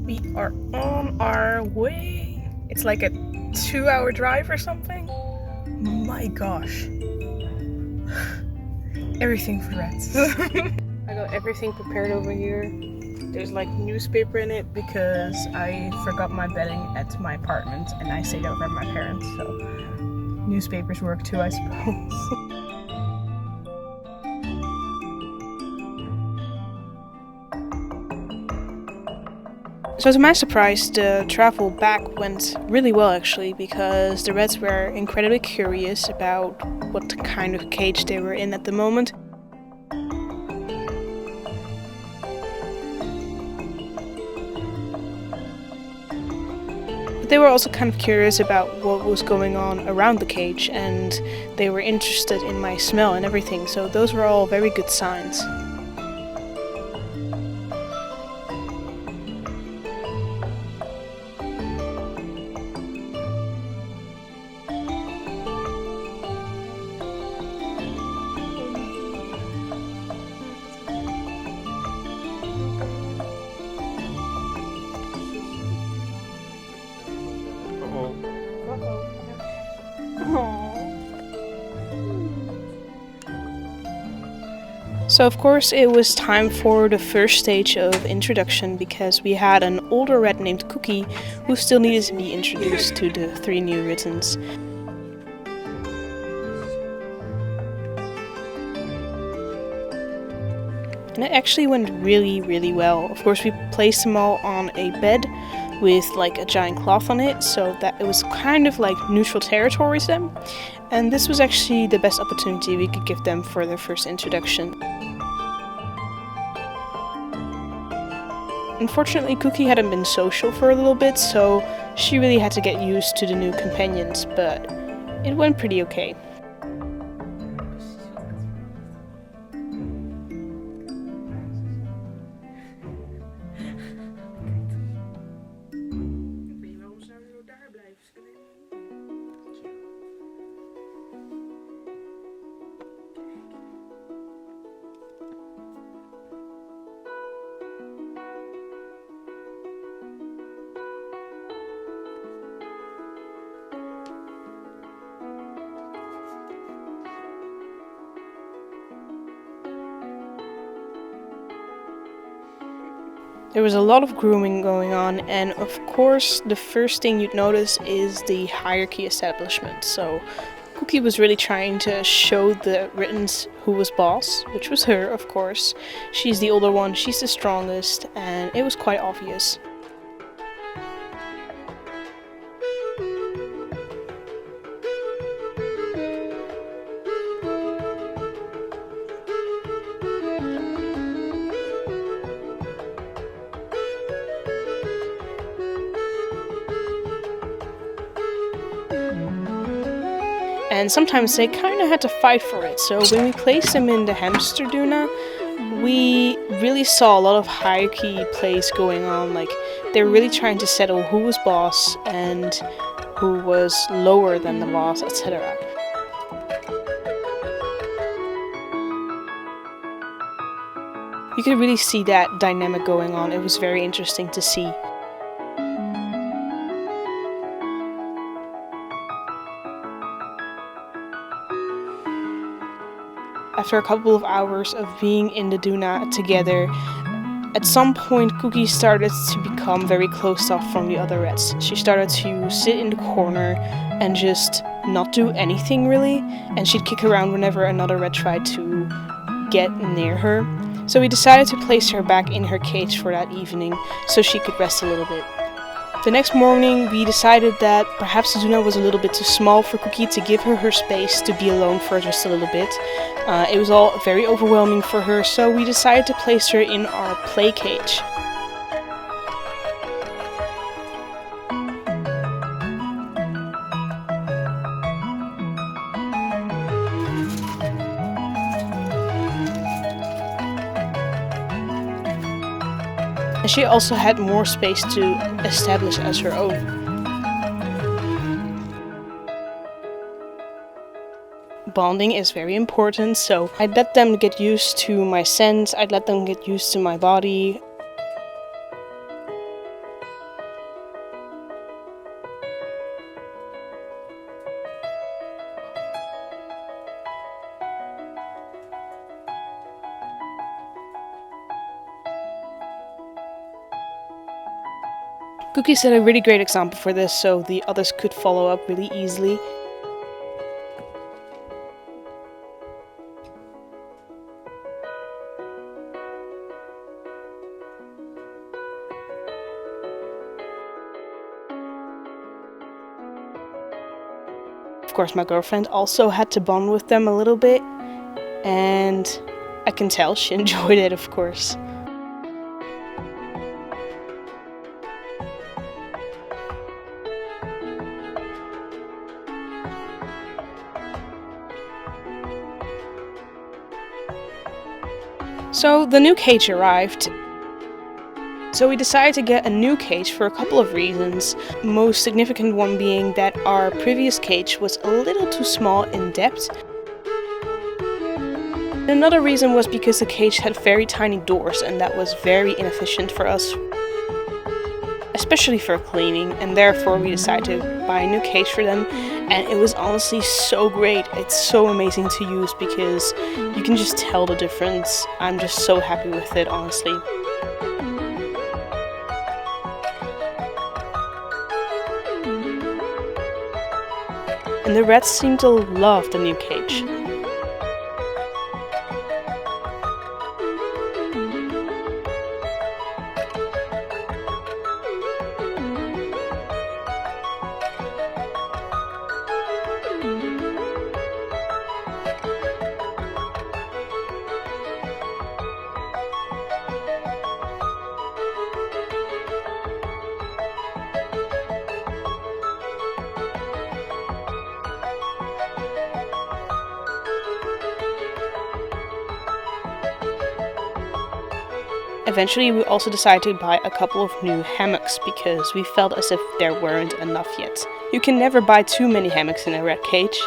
We are on our way. It's like a 2-hour drive or something. My gosh. Everything for rats. I got everything prepared over here. There's like newspaper in it because I forgot my bedding at my apartment and I stayed over at my parents, so newspapers work too, I suppose. So to my surprise, the travel back went really well actually, because the rats were incredibly curious about what kind of cage they were in at the moment. But they were also kind of curious about what was going on around the cage, and they were interested in my smell and everything, so those were all very good signs. So of course it was time for the first stage of introduction, because we had an older rat named Cookie who still needed to be introduced to the 3 new kittens. And it actually went really well. Of course we placed them all on a bed with like a giant cloth on it, so that it was kind of like neutral territory to them. And this was actually the best opportunity we could give them for their first introduction. Unfortunately, Cookie hadn't been social for a little bit, so she really had to get used to the new companions, but it went pretty okay. There was a lot of grooming going on, and of course the first thing you'd notice is the hierarchy establishment. So Cookie was really trying to show the Ritens who was boss, which was her, of course. She's the older one, she's the strongest, and it was quite obvious. And sometimes they kind of had to fight for it. So when we placed them in the hamster Duna, we really saw a lot of hierarchy plays going on. Like, they were really trying to settle who was boss and who was lower than the boss, etc. You could really see that dynamic going on. It was very interesting to see. After a couple of hours of being in the Duna together, at some point Cookie started to become very closed off from the other rats. She started to sit in the corner and just not do anything really, and she'd kick around whenever another rat tried to get near her. So we decided to place her back in her cage for that evening so she could rest a little bit. The next morning we decided that perhaps the Duna was a little bit too small for Cookie, to give her space to be alone for just a little bit. It was all very overwhelming for her, so we decided to place her in our play cage. And she also had more space to establish as her own. bonding is very important, so I'd let them get used to my scent, I'd let them get used to my body. Cookie set a really great example for this, so the others could follow up really easily. Of course, my girlfriend also had to bond with them a little bit, and I can tell she enjoyed it, of course. So the new cage arrived. So we decided to get a new cage for a couple of reasons. Most significant one being that our previous cage was a little too small in depth. Another reason was because the cage had very tiny doors, and that was very inefficient for us, especially for cleaning, and therefore we decided to buy a new cage for them, and it was honestly so great. It's so amazing to use because you can just tell the difference. I'm just so happy with it, honestly. And the rats seem to love the new cage. Eventually, we also decided to buy a couple of new hammocks because we felt as if there weren't enough yet. You can never buy too many hammocks in a rat cage.